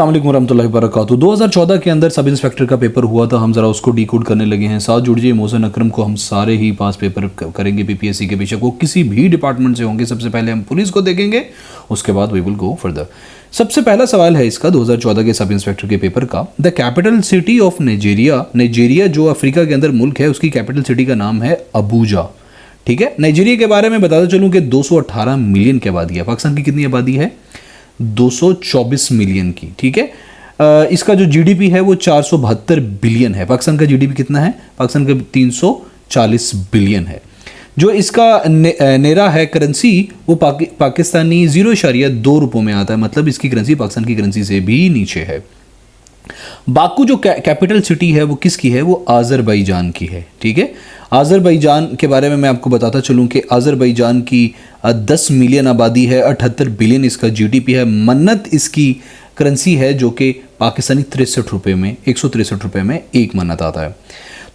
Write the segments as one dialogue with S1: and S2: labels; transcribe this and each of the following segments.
S1: अस्सलाम वालेकुम रहमतुल्लाहि व बरकातहू। 2014 के अंदर सब इंस्पेक्टर का पेपर हुआ था, हम ज़रा उसको डीकोड करने लगे हैं। साथ जुड़िए मोहसिन अकरम को हम सारे ही पास पेपर करेंगे पीपीएससी के, बेशक वो किसी भी डिपार्टमेंट से होंगे। सबसे पहले हम पुलिस को देखेंगे, उसके बाद वी विल गो फर्दर। सबसे पहला सवाल है इसका 2014 के सब इंस्पेक्टर के पेपर का। The capital city of Nigeria, Nigeria जो अफ्रीका के अंदर मुल्क है, उसकी कैपिटल सिटी का नाम है अबूजा। ठीक है, नाइजीरिया के बारे में बताता चलूँ कि 218 मिलियन की आबादी है। पाकिस्तान की कितनी आबादी है? 224 मिलियन की। ठीक है, इसका जो जीडीपी है वो 472 बिलियन है। पाकिस्तान का जीडीपी कितना है? पाकिस्तान का 340 बिलियन है। जो इसका नेरा है करेंसी, वो पाकिस्तानी 0.2 रुपयों में आता है, मतलब इसकी करेंसी पाकिस्तान की करेंसी से भी नीचे है। बाकू जो कैपिटल सिटी है वो किसकी है? वो आज़रबाईजान की है। ठीक है, आज़रबाईजान के बारे में मैं आपको बताता चलूँ कि आज़रबाईजान की 10 मिलियन आबादी है, 78 बिलियन इसका जीडीपी है। मन्नत इसकी करेंसी है जो कि पाकिस्तानी 63 रुपये में, 163 रुपये में एक मन्नत आता है।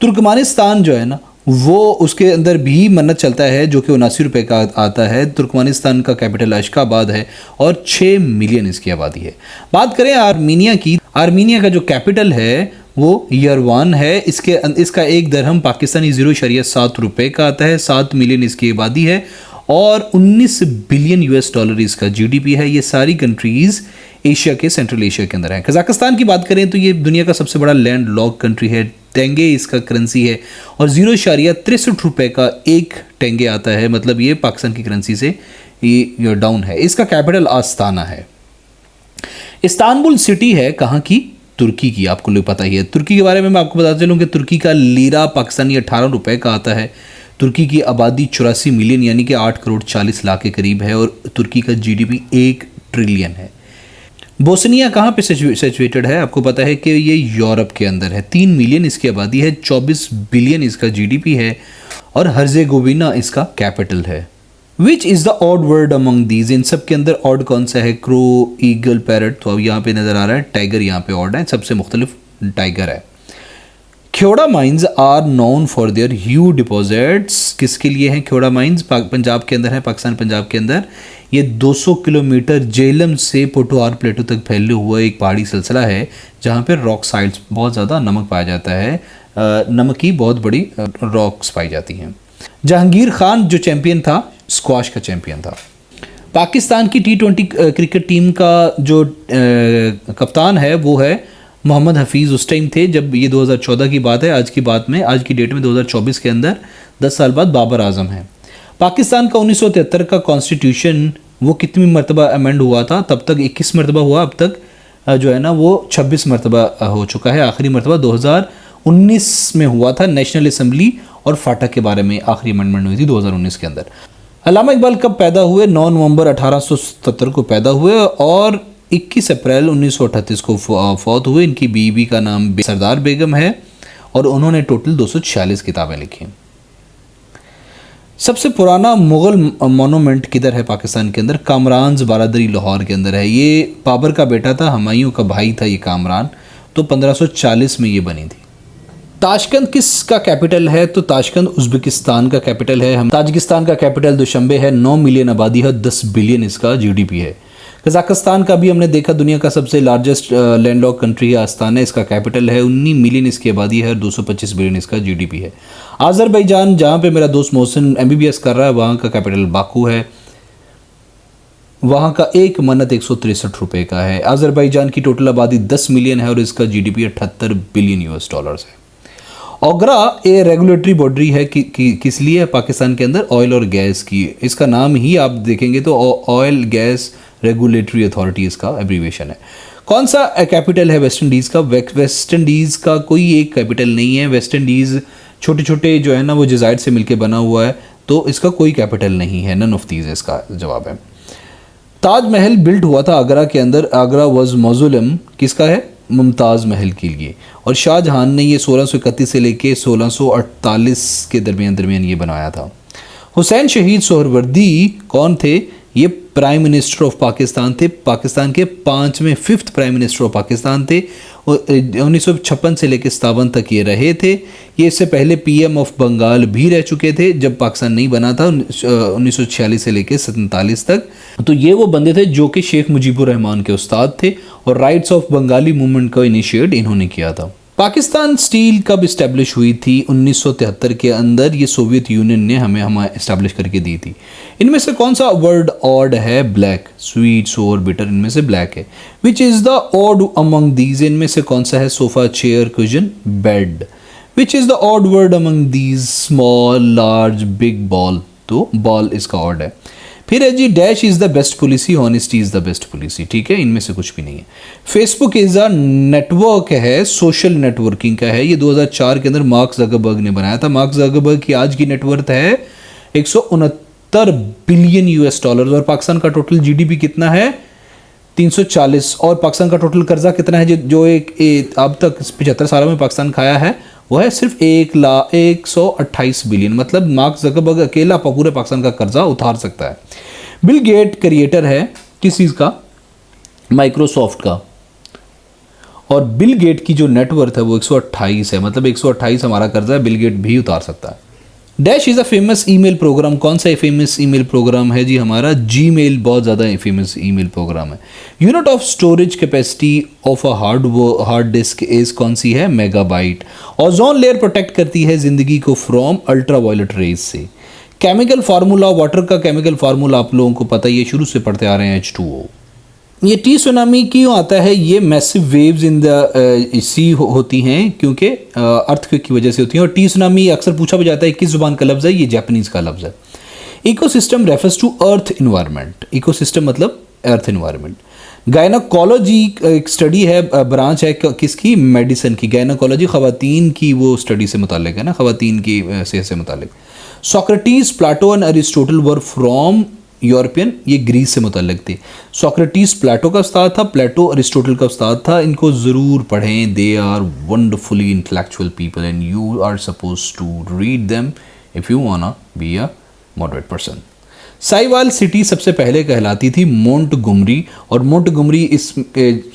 S1: तुर्कमानिस्तान जो है ना, वो उसके अंदर भी मन्नत चलता है जो कि 79 रुपये का आता है। तुर्कमानिस्तान का कैपिटल अशकाबाद है और 6 मिलियन इसकी आबादी है। बात करें आर्मीनिया की, आर्मीनिया का जो कैपिटल है वो यरवान है। इसका एक दरहम पाकिस्तानी 0.7 रुपये का आता है। 7 मिलियन इसकी आबादी है और 19 बिलियन यूएस डॉलर इसका जीडीपी है। ये सारी कंट्रीज़ एशिया के, सेंट्रल एशिया के अंदर है। कजाकिस्तान की बात करें तो ये दुनिया का सबसे बड़ा लैंड लॉक कंट्री है। टेंगे इसका करेंसी है और 0.63 रुपये का एक टेंगे आता है, मतलब ये पाकिस्तान की करेंसी से ये डाउन है। इसका कैपिटल आस्ताना है। इस्तांबुल सिटी है कहाँ की? तुर्की की। आपको लोग पता ही है। तुर्की के बारे में मैं आपको बताता चलूँ कि तुर्की का लीरा पाकिस्तानी 18 रुपये का आता है। तुर्की की आबादी 84 मिलियन यानी कि 8 करोड़ 40 लाख के करीब है और तुर्की का जीडीपी 1 ट्रिलियन है। बोस्निया कहाँ पे सिचुएटेड है? आपको पता है कि ये यूरोप के अंदर है। 3 मिलियन इसकी आबादी है, 24 बिलियन इसका जीडीपी है और हर्जेगोविना इसका कैपिटल है। Which is the odd word among these? इन सब के अंदर ऑड कौन सा है? Crow, eagle, parrot. तो अब यहाँ पे नज़र आ रहा है टाइगर, यहाँ पे ऑड है, सबसे मुख्तलिफ टाइगर है। Khewra mines are known for their huge deposits. किसके लिए हैं ख्योड़ा माइंस? पंजाब के अंदर है, पाकिस्तान पंजाब के अंदर। ये 200 किलोमीटर जेलम से पोटोआर प्लेटो तक फैले हुआ एक पहाड़ी सिलसिला है जहाँ पे रॉक साइड्स बहुत ज़्यादा नमक पाया जाता है। नमक की बहुत बड़ी रॉक्स पाई जाती हैं। जहांगीर खान जो चैम्पियन था, स्क्वाश का चैम्पियन था। पाकिस्तान की T20 क्रिकेट टीम का जो कप्तान है वो है मोहम्मद हफीज़। उस टाइम थे जब ये 2014 की बात है। आज की बात में, आज की डेट में 2024 के अंदर 10 साल बाद बाबर आजम है। पाकिस्तान का 1973 का कॉन्स्टिट्यूशन वो कितनी मरतबा अमेंड हुआ था? तब तक 21 मरतबा हुआ, अब तक जो है ना वो 26 मरतबा हो चुका है। आखिरी मरतबा 2019 में हुआ था। नेशनल असम्बली और फाटक के बारे में आखिरी अमेंडमेंट हुई थी 2019 के अंदर। अल्लामा इकबाल कब पैदा हुए? 9 नवंबर 1877 को पैदा हुए और 21 अप्रैल 1938 को फौत हुए। इनकी बीवी का नाम सरदार बेगम है और उन्होंने टोटल 246 किताबें लिखी। सबसे पुराना मुग़ल मोनूमेंट किधर है पाकिस्तान के अंदर? कामरान्स बारादरी लाहौर के अंदर है। ये बाबर का बेटा था, हुमायूं का भाई था ये कामरान, तो 1540 में ये बनी थी। ताशकंद किसका कैपिटल है? तो ताशकंद उज़्बेकिस्तान का कैपिटल है। ताजिकिस्तान का कैपिटल दुशंबे है। 9 मिलियन आबादी है, 10 बिलियन इसका जीडीपी है। कजाकिस्तान का भी हमने देखा, दुनिया का सबसे लार्जेस्ट लैंडलॉक कंट्री है आस्ताना, इसका कैपिटल है। 19 मिलियन इसकी आबादी है, 225 बिलियन इसका जीडीपी है। आज़रबाईजान जहाँ पे मेरा दोस्त मोहसिन MBBS कर रहा है, वहाँ का कैपिटल बाकू है। वहाँ का एक मन्नत 163 रुपये का है। आज़रबाईजान की टोटल आबादी 10 मिलियन है और इसका जीडीपी 78 बिलियन यूएस डॉलर्स है। ओगरा ए रेगुलेटरी बॉडी है किस लिए है पाकिस्तान के अंदर? ऑयल और गैस की। इसका नाम ही आप देखेंगे तो ऑयल गैस रेगुलेटरी अथॉरिटी इसका एब्रीविएशन है। कौन सा कैपिटल है वेस्ट इंडीज़ का? वेस्ट इंडीज़ का कोई एक कैपिटल नहीं है। वेस्ट इंडीज़ छोटे छोटे जो है ना वो जज़ायर से मिलकर बना हुआ है, तो इसका कोई कैपिटल नहीं है। नन ऑफ दीज इसका जवाब है। ताजमहल बिल्ट हुआ था आगरा के अंदर। आगरा वॉज मौजूलम किसका है? मुमताज़ महल के लिए। और शाहजहां ने ये 1631 से लेके 1648 के दरमियान ये बनाया था। हुसैन शहीद सोहरवर्दी कौन थे? ये प्राइम मिनिस्टर ऑफ पाकिस्तान थे, पाकिस्तान के 5वें 5th prime minister of Pakistan थे। 1956 से लेकर 57 तक ये रहे थे। ये इससे पहले पीएम ऑफ बंगाल भी रह चुके थे जब पाकिस्तान नहीं बना था 1946 से लेकर 47 तक। तो ये वो बंदे थे जो कि शेख मुजीबुर रहमान के उस्ताद थे और राइट्स ऑफ बंगाली मूवमेंट को इनिशिएट इन्होंने किया था। पाकिस्तान स्टील कब इस्टेब्लिश हुई थी? 1973 के अंदर ये सोवियत यूनियन ने हमें इस्टेब्लिश करके दी थी। इनमें से कौन सा वर्ड ऑड है? ब्लैक, स्वीट, सोर, बिटर, इनमें से ब्लैक है। Which is the odd among these? इनमें से कौन सा है? Sofa, chair, cushion, bed. Which is the odd word among these? Small, large, big, ball. तो बॉल इसका ऑड है। फिर है जी dash is the best policy, honesty is the best policy. ठीक है, इनमें से कुछ भी नहीं है। फेसबुक इज़ अ नेटवर्क है, सोशल नेटवर्किंग का है। ये 2004 के अंदर मार्क ज़करबर्ग ने बनाया था। मार्क ज़करबर्ग की आज की नेटवर्थ है 169 बिलियन US डॉलर और पाकिस्तान का टोटल GDP कितना है? 340। और पाकिस्तान का टोटल कर्जा कितना है जो एक अब तक 75 सालों में पाकिस्तान खाया है? वो है सिर्फ 128 बिलियन। मतलब मार्क ज़करबर्ग अकेला पूरे पाकिस्तान का कर्जा उतार सकता है। बिल गेट क्रिएटर है किस चीज़ का? माइक्रोसॉफ्ट का। और बिल गेट की जो नेटवर्थ है वो 128 है। मतलब 128 हमारा कर्जा है, बिल गेट भी उतार सकता है। Dash is a famous email program. कौन सा फेमस ईमेल प्रोग्राम है जी? हमारा जीमेल बहुत ज़्यादा फेमस ईमेल प्रोग्राम है। Unit of storage capacity of a hard disk is कौन सी है? मेगाबाइट। ओजोन लेयर प्रोटेक्ट करती है ज़िंदगी को फ्रॉम अल्ट्रावायलेट रेज से। केमिकल फार्मूला, वाटर का केमिकल फार्मूला आप लोगों को पता ही है, शुरू से पढ़ते आ रहे हैं, H2O। ये टी सुनामी क्यों आता है? ये मैसिव वेव्स इन द सी होती हैं क्योंकि अर्थक्वेक की वजह से होती हैं। और टी सुनामी अक्सर पूछा भी जाता है किस जुबान का लफ्ज़ है? ये जापानीज़ का लफ्ज़ है। Ecosystem refers to earth environment. Ecosystem मतलब अर्थ इन्वायरमेंट। गायनाकोलॉजी एक स्टडी है, ब्रांच है किसकी? मेडिसिन की। गायनाकोलॉजी ख़वातीन की वो स्टडी से मुताल्लिक है ना, ख़वातीन की सेहत से मुताल्लिक। Socrates, Plato and Aristotle were from European, ये ग्रीस से मुतल्लिक थे। सोक्रेटिस प्लेटो का उस्ताद था, प्लेटो अरिस्टोटल का उस्ताद था। इनको ज़रूर पढ़ें, they are wonderfully intellectual people and you are suppose to read them if you wanna be a moderate person. Sahiwal city सबसे पहले कहलाती थी मोंटगोमरी, और मोंटगोमरी इस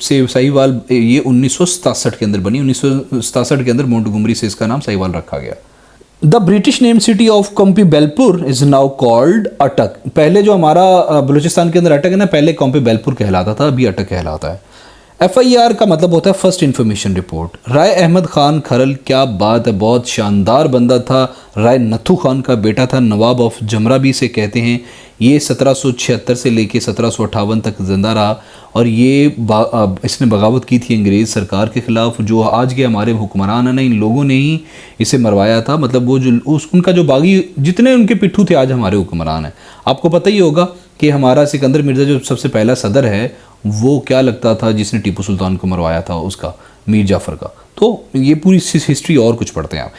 S1: से साहिवाल ये 1967 के अंदर बनी। 1967 के अंदर मोंटगोमरी से इसका नाम साहिवाल रखा गया। The British name city of Campbellpur is now called Attock. पहले जो हमारा बलूचिस्तान के अंदर अटक है ना, पहले कॉम्पीबेलपुर कहलाता था, अभी अटक कहलाता है। FIR का मतलब होता है फर्स्ट इन्फॉर्मेशन रिपोर्ट। राय अहमद खान खरल, क्या बात है, बहुत शानदार बंदा था। राय नथू खान का बेटा था, नवाब ऑफ जमरा भी से कहते हैं। ये 1776 से लेके 1758 तक जिंदा रहा और ये इसने बगावत की थी अंग्रेज़ सरकार के ख़िलाफ़। जो आज के हमारे हुक्मरान हैं ना, इन लोगों ने ही इसे मरवाया था। मतलब वो जो उनका जो बागी जितने उनके पिट्ठू थे आज हमारे हुक्मरान हैं। आपको पता ही होगा कि हमारा सिकंदर मिर्ज़ा जो सबसे पहला सदर है वो क्या लगता था जिसने टीपू सुल्तान को मरवाया था, उसका मीर जाफ़र का। तो ये पूरी हिस्ट्री और कुछ पढ़ते हैं आप।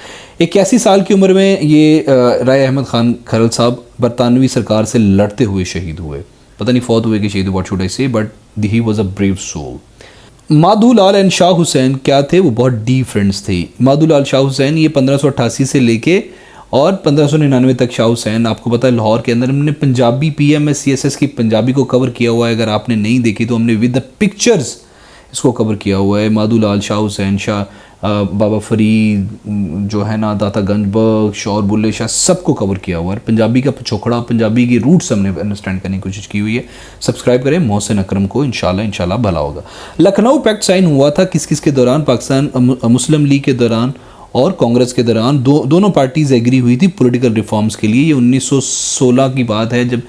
S1: 81 साल की उम्र में ये राय अहमद खान खरल साहब बरतानवी सरकार से लड़ते हुए शहीद हुए। पता नहीं फौत हुए कि शहीद, what should I say, but he was a brave soul. Madhulal and Shah Hussain क्या थे? वो बहुत डीप फ्रेंड्स थे। माधुलाल शाह हुसैन ये 1588 से लेके और 1599 तक शाह हुसैन, आपको पता है लाहौर के अंदर हमने पंजाबी PMS CSS की पंजाबी को कवर किया हुआ है। अगर आपने नहीं देखी तो हमने विद द पिक्चर्स इसको कवर किया हुआ है। माधुलाल, शाह हुसैन, बाबा फरीद जो है ना, दाता गंजबख्श, शौर बुल्ले शाह, सबको कवर किया हुआ है। पंजाबी का पिछोकड़ा, पंजाबी की रूट्स हमने अंडरस्टैंड करने की कोशिश की हुई है। सब्सक्राइब करें मोहसिन अकरम को, इंशाल्लाह भला होगा। लखनऊ पैक्ट साइन हुआ था किस किस के दौरान? पाकिस्तान मुस्लिम लीग के दौरान और कांग्रेस के दौरान। दोनों पार्टीज एग्री हुई थी पॉलिटिकल रिफॉर्म्स के लिए। ये 1916 की बात है जब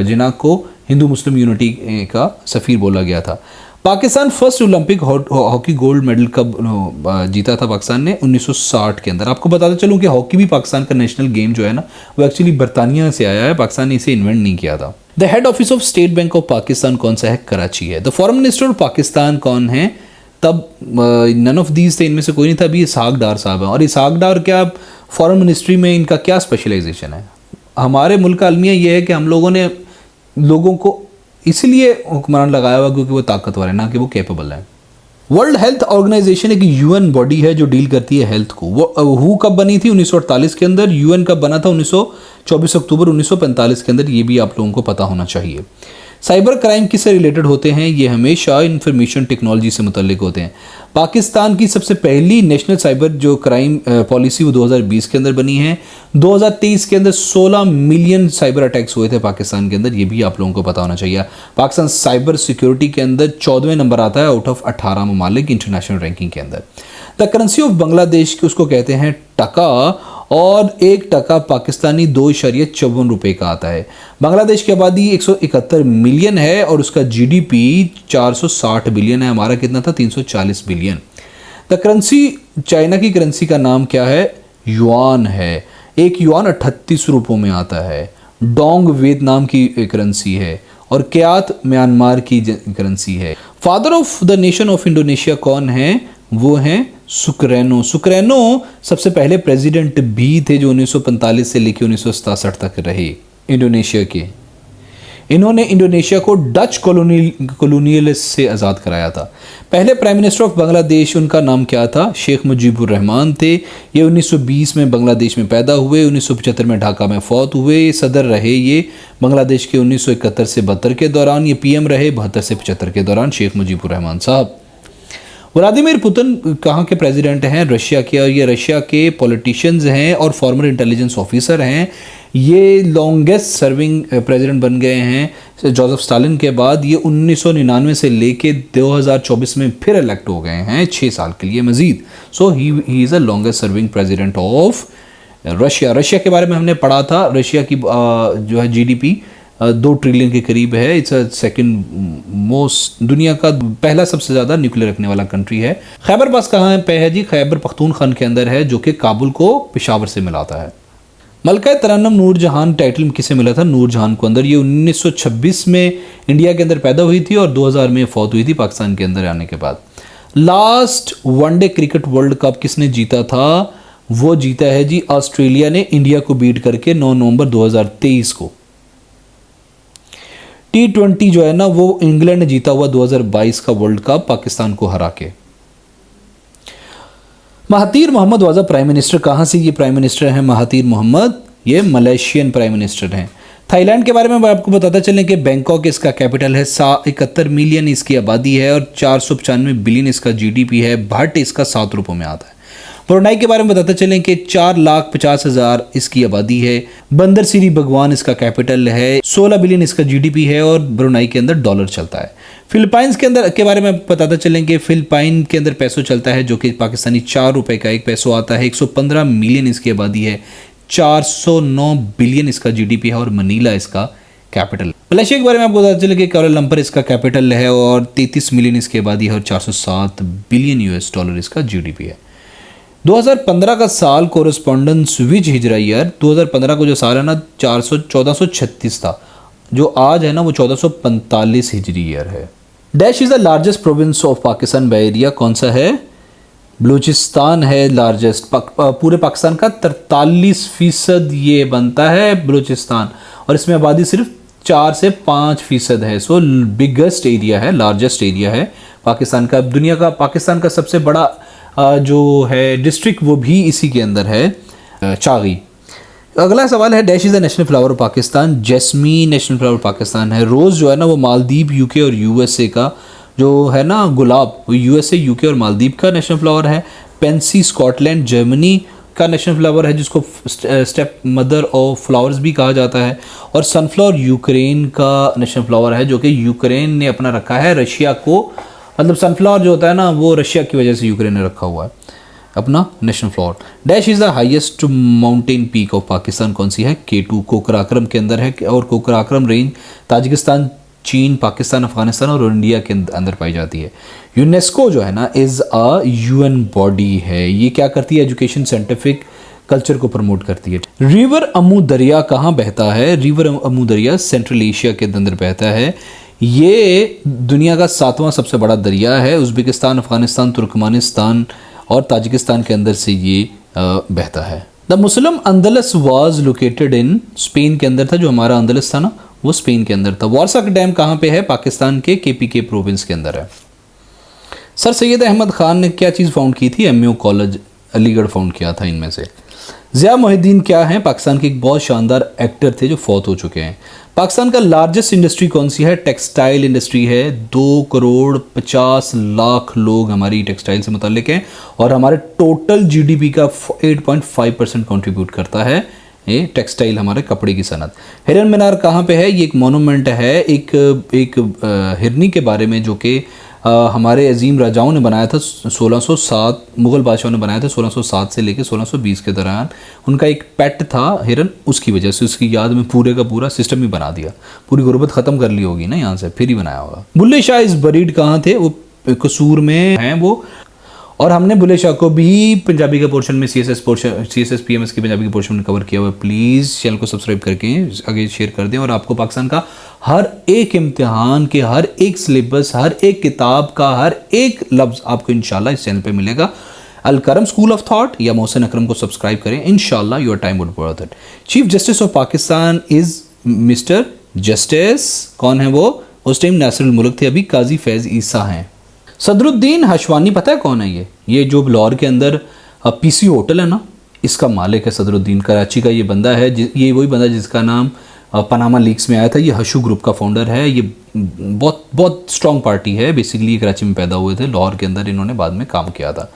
S1: जिन्ना को हिंदू मुस्लिम यूनिटी का सफ़ीर बोला गया था। Pakistan first Olympic hockey gold medal कब जीता था पाकिस्तान ने? 1960 के अंदर। आपको बताते चलूँ कि हॉकी भी पाकिस्तान का नेशनल गेम जो है ना, वो एक्चुअली बरतानिया से आया है, पाकिस्तान ने इसे इन्वेंट नहीं किया था। The head office of state bank of Pakistan कौन सा है? कराची है। The foreign minister of Pakistan कौन है? तब नन ऑफ दीज थे, इनमें से कोई नहीं था। अभी इसहाक डार साहब हैं। और इसहाक डार क्या फॉरेन मिनिस्ट्री में इनका क्या स्पेशलाइजेशन है? हमारे मुल्क का अलमिया ये है कि हम लोगों ने लोगों को इसलिए हुक्मरान लगाया हुआ क्योंकि वो ताकतवर है, ना कि वो कैपेबल है। वर्ल्ड हेल्थ ऑर्गेनाइजेशन एक यूएन बॉडी है जो डील करती है हेल्थ को। वो हु कब बनी थी? 1948 के अंदर। यूएन कब बना था? 24 अक्टूबर 1945 के अंदर। ये भी आप लोगों को पता होना चाहिए। साइबर क्राइम किससे रिलेटेड होते हैं? ये हमेशा इंफॉर्मेशन टेक्नोलॉजी से मुतल्लिक होते हैं। पाकिस्तान की सबसे पहली नेशनल साइबर जो क्राइम पॉलिसी वो 2020 के अंदर बनी है। 2023 के अंदर 16 मिलियन साइबर अटैक्स हुए थे पाकिस्तान के अंदर। ये भी आप लोगों को पता होना चाहिए। पाकिस्तान साइबर सिक्योरिटी के अंदर 14वें नंबर आता है आउट ऑफ 18 ममालिक इंटरनेशनल रैंकिंग के अंदर। द करेंसी ऑफ बांग्लादेश की उसको कहते हैं टका, और 1 टका पाकिस्तानी 2.54 रुपये का आता है। बांग्लादेश की आबादी 171 मिलियन है और उसका जीडीपी 460 बिलियन है। हमारा कितना था? 340 बिलियन। द करेंसी, चाइना की करेंसी का नाम क्या है? युआन है। 1 युआन 38 रुपयों में आता है। डोंग वियतनाम की करेंसी है और क्यात म्यांमार की करेंसी है। Father of the nation of Indonesia कौन है? वो हैं सुकरैनो। सुकरैनो सबसे पहले प्रेसिडेंट भी थे जो 1945 से लेकर 1967 तक रहे इंडोनेशिया के। इन्होंने इंडोनेशिया को डच कॉलोनियलिस्ट से आज़ाद कराया था। पहले प्राइम मिनिस्टर ऑफ बांग्लादेश, उनका नाम क्या था? शेख मुजीबुर रहमान थे। ये 1920 में बांग्लादेश में पैदा हुए, 1975 में ढाका में फौत हुए। सदर रहे ये बांग्लादेश के 1971 से 72 के दौरान। ये पीएम रहे 72 से 75 के दौरान, शेख मुजीबुर रहमान साहब। व्लादिमीर पुतिन कहाँ के प्रेसिडेंट हैं? रशिया के। और ये रशिया के पॉलिटिशियंस हैं और फॉर्मर इंटेलिजेंस ऑफिसर हैं। ये लॉन्गेस्ट सर्विंग प्रेसिडेंट बन गए हैं जोसेफ स्टालिन के बाद। ये 1999 से लेके 2024 में फिर इलेक्ट हो गए हैं 6 साल के लिए मजीद। So he is a longest serving president of Russia. Russia के बारे में हमने पढ़ा था। रशिया की जो है जीडीपी 2 ट्रिलियन के करीब है। इट्स अ सेकंड मोस्ट, दुनिया का पहला सबसे ज़्यादा न्यूक्लियर रखने वाला कंट्री है। खैबर पास कहाँ पे है जी? खैबर पख्तूनख्वा के अंदर है, जो कि काबुल को पेशावर से मिलाता है। मलका तरन्नुम नूरजहान टाइटल किसे मिला था? नूरजहान को अंदर। ये 1926 में इंडिया के अंदर पैदा हुई थी और 2000 में फौत हुई थी पाकिस्तान के अंदर आने के बाद। Last one day cricket world cup किसने जीता था? वो जीता है जी ऑस्ट्रेलिया ने, इंडिया को बीट करके 9 नवंबर 2023 को। T20 जो है ना वो इंग्लैंड ने जीता हुआ 2022 का वर्ल्ड कप पाकिस्तान को हरा के। महातीर मोहम्मद वाजा प्राइम मिनिस्टर कहाँ से? ये प्राइम मिनिस्टर हैं महातीर मोहम्मद, ये मलेशियन प्राइम मिनिस्टर हैं। थाईलैंड के बारे में आपको बताता चलें कि बैंकॉक इसका कैपिटल है। 71 मिलियन इसकी आबादी है और 495 बिलियन इसका जीडीपी है। बट इसका 7 रुपयों में आता है। ब्रुनाई के बारे में बताते चलें कि 4,50,000 इसकी आबादी है। बंदर सिरी भगवान इसका कैपिटल है। 16 बिलियन इसका जीडीपी है और ब्रुनाई के अंदर डॉलर चलता है। फिलिपाइंस के अंदर के बारे में बताते चलें कि फिलिपाइन के अंदर पैसो चलता है, जो कि पाकिस्तानी 4 रुपए का 1 पैसो आता है। 115 मिलियन इसकी आबादी है। 409 बिलियन इसका जीडीपी है और मनीला इसका कैपिटल। मलेशिया के बारे में आपको बताते चलें कि कुआलालंपुर इसका कैपिटल है और 33 मिलियन इसकी आबादी है और 407 बिलियन यूएस डॉलर इसका जीडीपी है। 2015 का साल कोरस्पॉन्डेंस विच हिजरा ईयर, 2015 को जो साल है ना 1436 था, जो आज है ना वो 1445 हिजरी ईयर है। Dash is the largest province of Pakistan by area, कौन सा है? बलूचिस्तान है लार्जेस्ट। पूरे पाकिस्तान का 43% ये बनता है बलूचिस्तान, और इसमें आबादी सिर्फ 4 से 5% है। सो बिगेस्ट एरिया है, लार्जेस्ट एरिया है पाकिस्तान का। दुनिया का पाकिस्तान का सबसे बड़ा जो है डिस्ट्रिक्ट वो भी इसी के अंदर है, चागी। अगला सवाल है Dash is the national flower of Pakistan. Jasmine national flower Pakistan है। रोज़ जो है ना वो मालदीव, यूके और यूएसए का जो है ना गुलाब, वो यूएसए, यूके और मालदीव का नेशनल फ्लावर है। पेंसी स्कॉटलैंड जर्मनी का नेशनल फ्लावर है, जिसको स्टेप मदर ऑफ फ्लावर्स भी कहा जाता है। और सनफ्लावर यूक्रेन का नेशनल फ्लावर है, जो कि यूक्रेन ने अपना रखा है रशिया को, मतलब सनफ्लावर जो होता है ना वो रशिया की वजह से यूक्रेन ने रखा हुआ है अपना national flower. Dash is the highest mountain peak of Pakistan, कौन सी है? K2 कोकराक्रम के अंदर है। और कोकराक्रम रेंज ताजिकिस्तान, चीन, पाकिस्तान, अफगानिस्तान और इंडिया के अंदर पाई जाती है। यूनेस्को जो है ना इज़ अ यूएन बॉडी है। ये क्या करती है? एजुकेशन, साइंटिफिक कल्चर को प्रमोट करती है। रिवर अमू दरिया कहाँ बहता है? रिवर अमू दरिया सेंट्रल एशिया के अंदर बहता है। ये दुनिया का 7वां सबसे बड़ा दरिया है। उज़्बेकिस्तान, अफगानिस्तान, तुर्कमानिस्तान और ताजिकिस्तान के अंदर से ये बहता है। The Muslim Andalus was located in, Spain के अंदर था। जो हमारा अंदलस था ना वो स्पेन के अंदर था। वारसा डैम कहाँ पे है? पाकिस्तान के KPK प्रोविंस के अंदर है। सर सैयद अहमद ख़ान ने क्या चीज़ फाउंड की थी? एमयू कॉलेज अलीगढ़ फाउंड किया था इनमें से। ज़िया मोहिद्दीन क्या हैं? पाकिस्तान के एक बहुत शानदार एक्टर थे जो फौत हो चुके हैं। पाकिस्तान का लार्जेस्ट इंडस्ट्री कौन सी है? टेक्सटाइल इंडस्ट्री है। 2,50,00,000 लोग हमारी टेक्सटाइल से मुतल्लिक हैं और हमारे टोटल जीडीपी का 8.5% कंट्रीब्यूट करता है ये टेक्सटाइल, हमारे कपड़े की सनत। हिरन मीनार कहाँ पे है? ये एक मोनूमेंट है एक हिरनी के बारे में जो कि हमारे अजीम राजाओं ने बनाया था 1607, मुग़ल बादशाहों ने बनाया था 1607 से लेकर 1620 के दौरान। उनका एक पेट था हिरन, उसकी वजह से उसकी याद में पूरे का पूरा सिस्टम ही बना दिया। पूरी गुर्बत ख़त्म कर ली होगी ना यहाँ से, फिर ही बनाया होगा। बुल्ले शाह इस बरीड कहाँ थे? वो कसूर में हैं वो। और हमने बुल्ले शाह को भी पंजाबी के पोर्शन में CSS PMS के पंजाबी के पोर्शन में कवर किया हुआ है। प्लीज़ चैनल को सब्सक्राइब करके आगे शेयर कर दें और आपको पाकिस्तान का हर एक इम्तिहान के हर एक सिलेबस, हर एक किताब का हर एक लफ्ज़ आपको इंशाल्लाह इस चैनल पे मिलेगा। अल-करम स्कूल ऑफ थॉट या मोहसिन अकरम को सब्सक्राइब करें, इंशाल्लाह your time would worth it. Chief justice of Pakistan is mister justice, कौन है वो? उस टाइम नासिरुल मुल्क थे, अभी काजी फैज़ ईसा हैं। सदरुद्दीन हशवानी पता है कौन है? ये जो लाहौर के अंदर PC होटल है ना, इसका मालिक है सदरुद्दीन। कराची का ये बंदा है, ये वही बंदा जिसका नाम पनामा लीक्स में आया था। ये हशू ग्रुप का फाउंडर है। ये बहुत स्ट्रॉन्ग पार्टी है। बेसिकली ये कराची में पैदा हुए थे, लाहौर के अंदर इन्होंने बाद में काम किया था।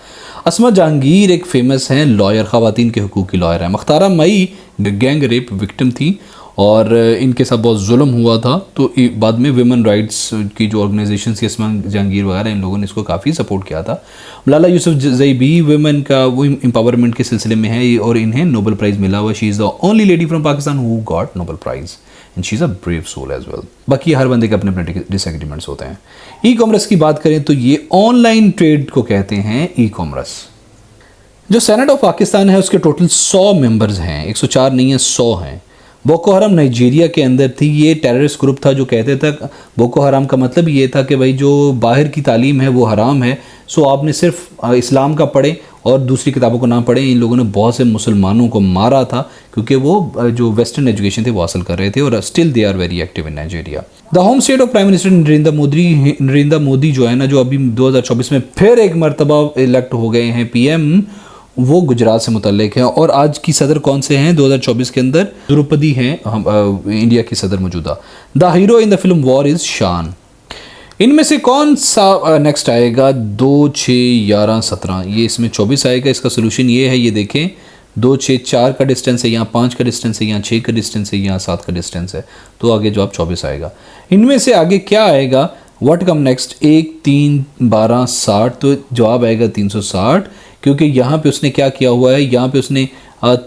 S1: अस्मा जहांगीर एक फेमस हैं लॉयर, ख़वातीन के हुकूक़ की लॉयर है। मुख्तारा मई गैंग रेप विक्टिम थी और इनके साथ बहुत जुल्म हुआ था, तो बाद में विमेन राइट्स की जो ऑर्गेनाइजेशन थी, अस्मा जहांगीर वगैरह, इन लोगों ने इसको काफ़ी सपोर्ट किया था। मलाला यूसुफजई भी वुमेन का वो एम्पावरमेंट के सिलसिले में है और इन्हें नोबेल प्राइज़ मिला हुआ। She is the only lady from Pakistan who got Nobel prize and she is a brave soul as well. बाकी हर बंदे के अपने अपने डिसएग्रीमेंट्स होते हैं। ई कॉमर्स की बात करें तो ये ऑनलाइन ट्रेड को कहते हैं ई कॉमर्स। जो सेनेट ऑफ पाकिस्तान है उसके टोटल 100 मेंबर्स हैं, 104 नहीं है, 100 हैं। बोको हराम नाइजीरिया के अंदर थी। ये टेररिस्ट ग्रुप था जो कहते थे, बोको हराम का मतलब ये था कि भाई जो बाहर की तालीम है वो हराम है, सो आपने सिर्फ इस्लाम का पढ़े और दूसरी किताबों को ना पढ़े। इन लोगों ने बहुत से मुसलमानों को मारा था क्योंकि वो जो वेस्टर्न एजुकेशन थे वो हासिल कर रहे थे और still they are very active in Nigeria. The home state of prime minister Narendra Modi जो है ना, जो अभी 2024 में फिर एक मरतबा इलेक्ट हो गए हैं PM, वो गुजरात से मुतल्लिक है। और आज की सदर कौन से हैं 2024 के अंदर? द्रौपदी हैं, इंडिया की सदर मौजूदा। The hero in the film war is शान। इनमें से कौन सा नेक्स्ट आएगा? 2, 6, 11, 17, ये इसमें 24 आएगा। इसका सोल्यूशन ये है, ये देखें, 2, 6, 4 का डिस्टेंस है, यहाँ 5 का डिस्टेंस है, यहाँ 6 का डिस्टेंस है, यहाँ 7 का डिस्टेंस है, तो आगे जवाब 24 आएगा। इनमें से आगे क्या आएगा? What come next? 1, 3, 12, 60, तो जवाब आएगा 360, क्योंकि यहाँ पे उसने क्या किया हुआ है? यहाँ पे उसने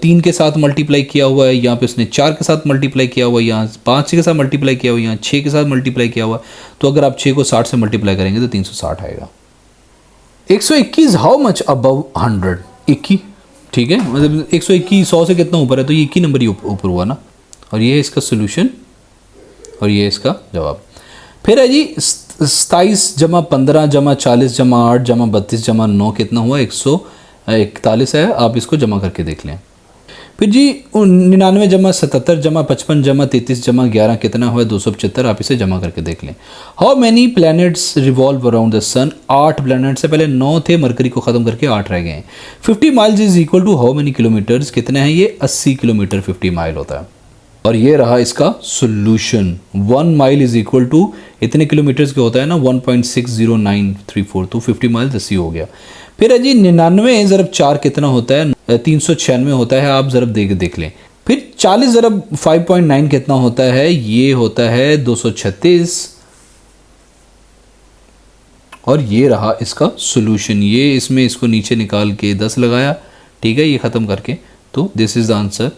S1: 3 के साथ मल्टीप्लाई किया हुआ है, यहाँ पे उसने 4 के साथ मल्टीप्लाई किया हुआ है, यहाँ 5 के साथ मल्टीप्लाई किया हुआ है, यहाँ 6 के साथ मल्टीप्लाई किया हुआ है। तो अगर आप 6 को 60 से मल्टीप्लाई करेंगे तो 360 आएगा। 121 हाउ मच अबव 100? 21, ठीक है, मतलब 121 100 से कितना ऊपर है, तो ये 21 नंबर ही ऊपर हुआ ना। और ये है इसका सोल्यूशन और ये है इसका जवाब। फिर है जी 27 जमा 15 जमा 40 जमा 8 जमा 32 जमा 9 कितना हुआ? 141 है। आप इसको जमा करके देख लें। फिर जी 99 जमा 77 जमा 55 जमा 33 जमा 11 कितना हुआ? 275। आप इसे जमा करके देख लें। How many planets revolve around the sun? 8 planets से पहले 9 थे, मरकरी को ख़त्म करके 8 रह गए हैं। 50 miles is equal to how many kilometres? कितना है ये? 80 किलोमीटर 50 माइल होता है। और ये रहा इसका solution. 1 mile is equal to इतने किलोमीटर्स के होता है ना, 1.60934, तो 50 माइल 80 हो गया। फिर है जी 99 ज़रब 4 कितना होता है? 396 होता है। आप ज़रब देख लें। फिर 40 ज़रब 5.9 कितना होता है? ये होता है 236। और ये रहा इसका सोल्यूशन। ये इसमें इसको नीचे निकाल के 10 लगाया, ठीक है, ये ख़त्म करके, तो दिस इज़ द आंसर।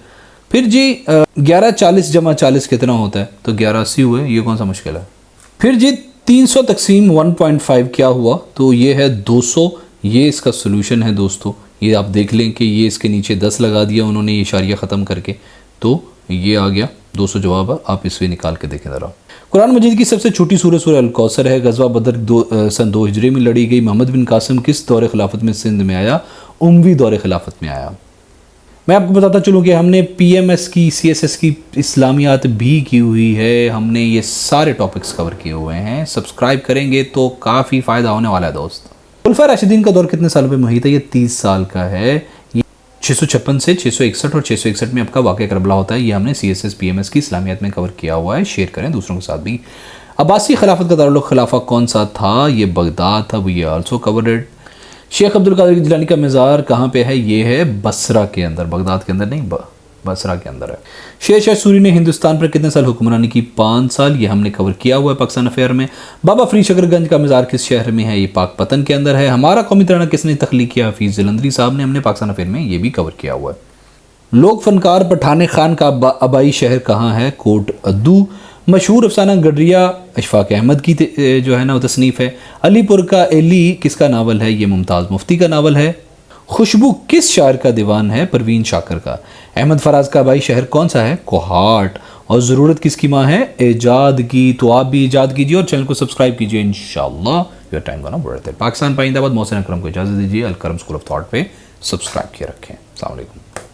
S1: फिर जी 11 40 जमा 40 कितना होता है? तो 11 80 हुए। ये कौन सा मुश्किल है? फिर जी 300 तकसीम 1.5 क्या हुआ? तो ये है 200। ये इसका सोल्यूशन है दोस्तों। ये आप देख लें कि ये इसके नीचे 10 लगा दिया उन्होंने ये इशारिया ख़त्म करके, तो ये आ गया 200 जवाब है। आप इसे निकाल के देखें ज़रा। कुरान मजीद की सबसे छोटी सूरत सूरह अल कौसर है। गज़वा बदर सन 2 हिजरी में लड़ी गई। मोहम्मद बिन कासिम किस दौर खिलाफत में सिंध में आया? उमवी दौर खिलाफत में आया। मैं आपको बताता चलूँ कि हमने PMS की CSS की इस्लामियात भी की हुई है। हमने ये सारे टॉपिक्स कवर किए हुए हैं। सब्सक्राइब करेंगे तो काफ़ी फ़ायदा होने वाला है दोस्त। खुलफा राशिदीन का दौर कितने सालों में मुहित है? ये 30 साल का है। ये 656 से 661 और 661 में आपका वाक़या करबला होता है। ये हमने CSS PMS की इस्लामियत में कवर किया हुआ है। शेयर करें दूसरों के साथ भी। अब्बासी खिलाफत का दारुल खिलाफा कौन सा था? ये बगदाद था। We also covered. Sheikh Abdul Qadir Jilani का मज़ार कहाँ पे है? ये है बसरा के अंदर, बगदाद के अंदर नहीं, बसरा के अंदर है। शेर शाह सूरी ने हिंदुस्तान पर कितने साल हुक्मरानी की? 5 साल। ये हमने कवर किया हुआ है पाकिस्तान अफेयर में। बाबा फरीद शकरगंज का मज़ार किस शहर में है? ये पाकपतन के अंदर है। हमारा कौमी तराना किसने तख्लीक किया? हफीज़ जलंधरी साहब ने। हमने पाकिस्तान अफेयर में ये भी कवर किया हुआ है। लोक फनकार पठान खान का आबाई शहर कहाँ है? कोट अद्दू। मशहूर अफसाना गडरिया अशफाक अहमद की जो है ना वो तसनीफ़ है। अलीपुर का एली किसका नावल है? ये मुमताज़ मुफ्ती का नावल है। खुशबू किस शायर का दीवान है? परवीन शाकर का। अहमद फराज का आबाई शहर कौन सा है? कोहाट। और ज़रूरत किसकी माँ है? ईजाद की। तो आप भी ईजाद कीजिए और चैनल को सब्सक्राइब कीजिए। इंशाअल्लाह your time gonna worth it. Pakistan पाइंदाबाद। मोहसिन अकरम को इजाज़त दीजिए। Al Karam school of thought पे सब्सक्राइब किए रखें। अस्सलाम वालेकुम।